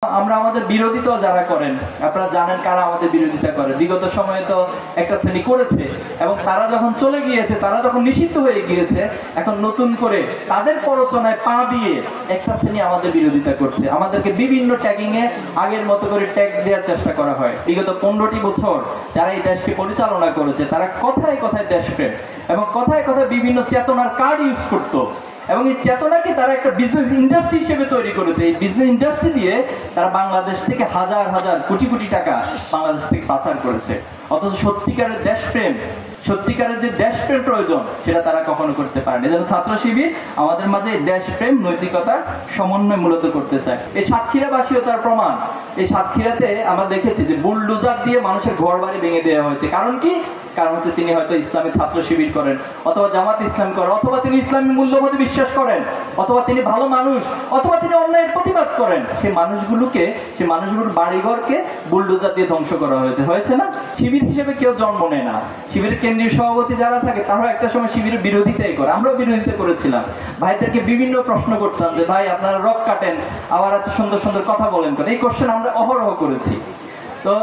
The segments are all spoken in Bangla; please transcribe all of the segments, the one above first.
আমরা আমাদের বিরোধিতা যারা করেন আপনারা জানেন কারা আমাদের বিরোধিতা করে। বিগত সময়ে তো একটা শ্রেণী করেছে এবং তারা যখন চলে গিয়েছে, তারা যখন নিষিদ্ধ হয়ে গিয়েছে, এখন নতুন করে তাদের প্ররোচনায় পা দিয়ে একটা শ্রেণী আমাদের বিরোধিতা করছে। আমাদেরকে বিভিন্ন ট্যাগিং এ আগের মতো করে ট্যাগ দেওয়ার চেষ্টা করা হয়। বিগত 15টি বছর যারা এই দেশকে পরিচালনা করেছে তারা কথায় কথায় দেশপ্রেম এবং কথায় কথায় বিভিন্ন চেতনার কার্ড ইউজ করতো এবং এই চেতনাকে তারা একটা বিজনেস ইন্ডাস্ট্রি হিসেবে তৈরি করেছে। এই বিজনেস ইন্ডাস্ট্রি দিয়ে তারা বাংলাদেশ থেকে হাজার হাজার কোটি কোটি টাকা বাংলাদেশ থেকে পাচার করেছে। অথচ সত্যিকারের দেশপ্রেম, সত্যিকারের যে দেশপ্রেম প্রয়োজন সেটা তারা কখনো করতে পারেনি। যেন ছাত্র শিবির আমাদের মাঝে দেশপ্রেম নৈতিকতার সমন্বয় মূলত করতে চায়। এই সাতক্ষীরাবাসীও তার প্রমাণ। এই সাতক্ষীরাতে আমরা দেখেছি যে বুলডোজার দিয়ে মানুষের ঘর বাড়ি ভেঙে দেওয়া হয়েছে। কারণ কি? কারণ হচ্ছে তিনি হয়তো ইসলামী ছাত্র শিবির করেন, অথবা জামাত ইসলাম করেন, অথবা তিনি ইসলামী মূল্যবোধে বিশ্বাস করেন, অথবা তিনি ভালো মানুষ, অথবা তিনি অন্যায়ের প্রতিবাদ করেন। সেই মানুষগুলোর বাড়িঘরকে বুলডোজার দিয়ে ধ্বংস করা হয়েছে। হয়েছে না? শিবির হিসেবে কেউ জন্ম নেয় না। শিবিরের কেন্দ্রীয় সভাপতি যারা থাকে তারাও একটা সময় শিবিরের বিরোধিতাই করে। আমরাও বিরোধিতা করেছিলাম। ভাইদেরকে বিভিন্ন প্রশ্ন করতাম যে ভাই আপনারা রক কাটেন, আবার এত সুন্দর সুন্দর কথা বলেন করেন। এই কোশ্চেন আমরা অহরহ করেছি। তো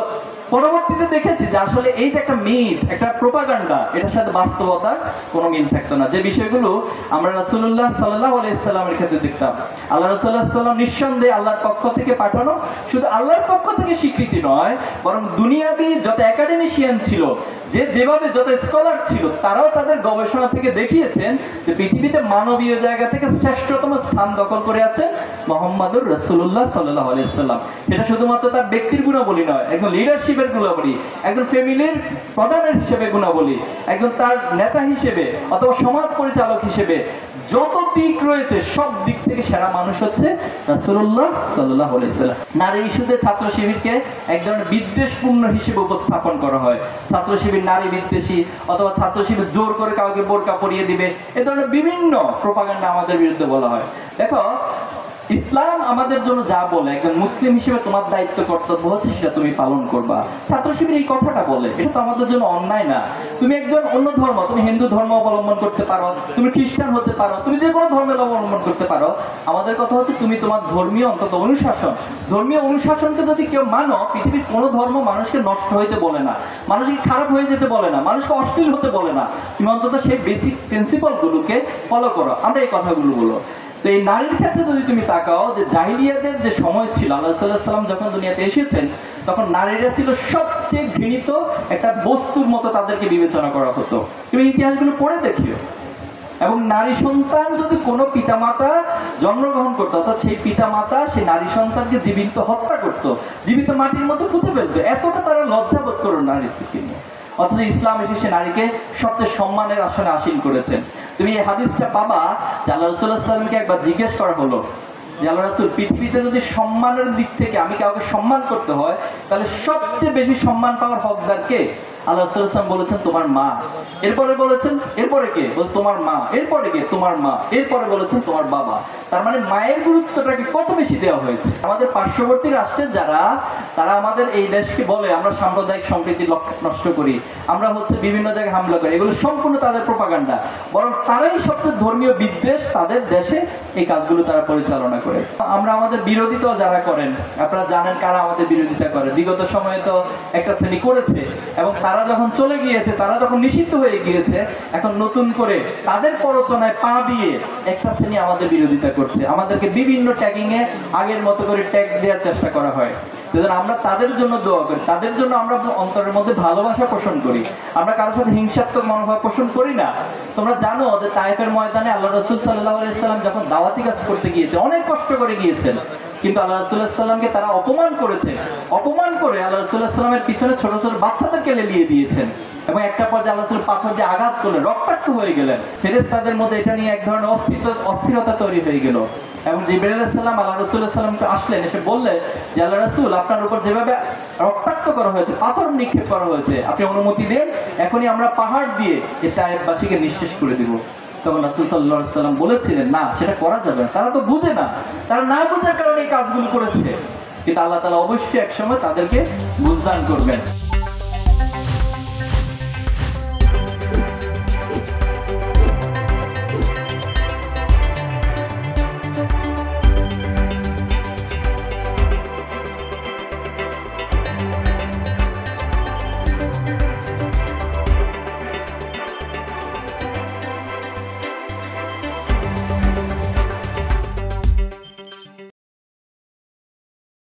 পরবর্তীতে দেখেছি যে আসলে এই যে একটা মিথ, একটা প্রোপাগান্ডা, এটার সাথে বাস্তবতার কোনো মিল থাকতো না। যে বিষয়গুলো আমরা রাসূলুল্লাহ সাল্লাল্লাহু আলাইহি সাল্লামের ক্ষেত্রে দেখতাম। আল্লাহ রাসূলুল্লাহ সাল্লাল্লাহু আলাইহি ওয়াসাল্লাম নিঃসন্দেহে আল্লাহর পক্ষ থেকে পাঠানো, শুধু আল্লাহর পক্ষ থেকে স্বীকৃতি নয়, বরং দুনিয়াবি যত একাডেমিশিয়ান ছিল, যেভাবে যত স্কলার ছিল, তারাও তাদের গবেষণা থেকে দেখিয়েছেন যে পৃথিবীতে মানবীয় জায়গা থেকে শ্রেষ্ঠতম স্থান দখল করে আছেন মুহাম্মদুর রাসূলুল্লাহ সাল্লাল্লাহু আলাইহি ওয়াসাল্লাম। এটা শুধুমাত্র তার ব্যক্তির গুণাবলী নয়, একজন লিডারশিপের গুণাবলী, একজন ফ্যামিলির প্রধানের হিসেবে গুণাবলী, একজন তার নেতা হিসেবে অথবা সমাজ পরিচালক হিসেবে যত দিক রয়েছে সব দিক থেকে সেরা মানুষ হচ্ছে রাসূলুল্লাহ সাল্লাল্লাহু আলাইহি ওয়াসাল্লাম। নারী ইস্যুতে ছাত্র শিবিরকে এক ধরনের বিদ্বেষপূর্ণ হিসেবে উপস্থাপন করা হয়। ছাত্র শিবির নারী বিদ্বেষী, অথবা ছাত্র শিবির জোর করে কাউকে বোরকা পরিয়ে দিবে, এ ধরনের বিভিন্ন প্রোপাগান্ডা আমাদের বিরুদ্ধে বলা হয়। দেখো, ইসলাম আমাদের জন্য যা বলে, একজন মুসলিম হিসেবে তোমার দায়িত্ব কর্তব্য হচ্ছে সেটা তুমি পালন করবা। ছাত্র শিবির এই কথাটা বলে, এটা তো আমাদের জন্য অন্যায় না। তুমি একজন অন্য ধর্ম, তুমি হিন্দু ধর্ম অবলম্বন করতে পারো, তুমি খ্রিস্টান হতে পারো, তুমি যে কোনো ধর্মের অবলম্বন করতে পারো। আমাদের কথা হচ্ছে তুমি তোমার ধর্মীয় অন্তত অনুশাসন, ধর্মীয় অনুশাসনকে যদি কেউ মানো, পৃথিবীর কোনো ধর্ম মানুষকে নষ্ট হইতে বলে না, মানুষকে খারাপ হয়ে যেতে বলে না, মানুষকে অশ্লীল হতে বলে না। তুমি অন্তত সেই বেসিক প্রিন্সিপালগুলোকে ফলো করো। আমরা এই কথাগুলো বলো। তো এই নারীর ক্ষেত্রে যদি তুমি তাকাও, যে জাহিলিয়াতের যে সময় ছিল, আল্লাহ সাল্লাল্লাহু আলাইহি ওয়াসাল্লাম যখন দুনিয়াতে এসেছেন, তখন নারীরা ছিল সবচেয়ে ঘৃণিত একটা বস্তুর মতো তাদেরকে বিবেচনা করা হতো। তুমি ইতিহাসগুলো পড়ে দেখিও। এবং নারী সন্তান যদি কোনো পিতামাতা জন্মগ্রহণ করতো, অর্থাৎ সেই পিতামাতা সেই নারী সন্তানকে জীবিত হত্যা করতো, জীবিত মাটির মধ্যে পুঁতে ফেলতো। এতটা তারা লজ্জাবোধ করো নারীকে নিয়ে। অথচ ইসলাম এসে সে নারীকে সবচেয়ে সম্মানের আসনে আসীন করেছেন। তুমি এই হাদিসটা পাবা যে আল্লাহ রাসূলুল্লাহ সাল্লাল্লাহু আলাইহি ওয়াসাল্লামকে একবার জিজ্ঞেস করা হলো যে আল্লাহ রাসূল, পৃথিবীতে যদি সম্মানের দিক থেকে আমি কাউকে সম্মান করতে হয়, তাহলে সবচেয়ে বেশি সম্মান পাওয়ার হকদার কে? আল্লাহ রাসূল সাল্লাল্লাহু আলাইহি ওয়াসাল্লাম বলেছেন তোমার মা। এরপরে বলেছেন এরপরে কে? বল তোমার মা। এরপরে কে? তোমার মা। এরপরে বলেছেন তোমার বাবা। তার মানে মায়ের গুরুত্বটাকে কত বেশি দেওয়া হয়েছে। আমাদের পার্শ্ববর্তী রাষ্ট্রের যারা, তারা আমাদের এই দেশকে বলে আমরা সাম্প্রদায়িক সম্প্রীতি নষ্ট করি, আমরা হচ্ছে বিভিন্ন জায়গায় হামলা করি, এগুলো সম্পূর্ণ তাদের প্রোপাগান্ডা। বরং তারাই সবচেয়ে ধর্মীয় বিদ্বেষ, তাদের দেশে এই কাজগুলো তারা পরিচালনা করে। আমরা আমাদের বিরোধিতা যারা করেন আপনারা জানেন কারা আমাদের বিরোধিতা করে। বিগত সময়ে তো একটা শ্রেণী করেছে এবং তারা যখন চলে গিয়েছে, তারা যখন নিষিদ্ধ হয়ে গিয়েছে, এখন নতুন করে তাদের প্ররোচনায় পা দিয়ে একটা শ্রেণী আমাদের বিরোধিতা করছে। আমাদেরকে বিভিন্ন ট্যাগিং এ আগের মতো করে ট্যাগ দেওয়ার চেষ্টা করা হয়। আমরা তাদের জন্য দোয়া করি, তাদের জন্য আমরা অন্তরের মধ্যে ভালোবাসা পোষণ করি। আমরা কারোর সাথে হিংসাত্মক মনোভাব পোষণ করি না। তোমরা জানো যে তায়েফের ময়দানে আল্লাহ রাসূল সাল্লাল্লাহু আলাইহি ওয়াসাল্লাম যখন দাওয়াতি কাজ করতে গিয়েছে, অনেক কষ্ট করে গিয়েছেন, কিন্তু আল্লাহ রাসূলুল্লাহ সাল্লাল্লাহু আলাইহি ওয়াসাল্লামকে তারা অপমান করেছে। অপমান করে আল্লাহ রাসূলুল্লাহ সাল্লাল্লাহু আলাইহি ওয়াসাল্লামের পিছনে ছোট ছোট বাচ্চাদেরকে লেলিয়ে দিয়েছেন এবং একটা পর্যায়ে আল্লাহ রাসূল পাথর দিয়ে আঘাত করলেন, রক্তাক্ত হয়ে গেলেন। ফেরেশতাদের মধ্যে এটা নিয়ে এক ধরনের অস্থিরতা তৈরি হয়ে গেল। এবং জিবরাইল আলাইহিস সালাম আল্লাহ রাসূলুল্লাহ সাল্লাল্লাহু আলাইহি ওয়াসাল্লামকে আসলেন, এসে বললেন যে আল্লাহ রাসূল, আপনার উপর যেভাবে রক্তাক্ত করা হয়েছে, পাথর নিক্ষেপ করা হয়েছে, আপনি অনুমতি দেন, এখনই আমরা পাহাড় দিয়ে এই তায়েফবাসীকে নিঃশেষ করে দেব। তখন রাসূল সাল্লাল্লাহু আলাইহি ওয়াসাল্লাম বলেছিলেন, না, সেটা করা যাবে না। তারা তো বুঝে না, তারা না বোঝার কারণে এই কাজগুলো করেছে। কিন্তু আল্লাহ তাআলা অবশ্যই একসময় তাদেরকে বুঝদান করবেন।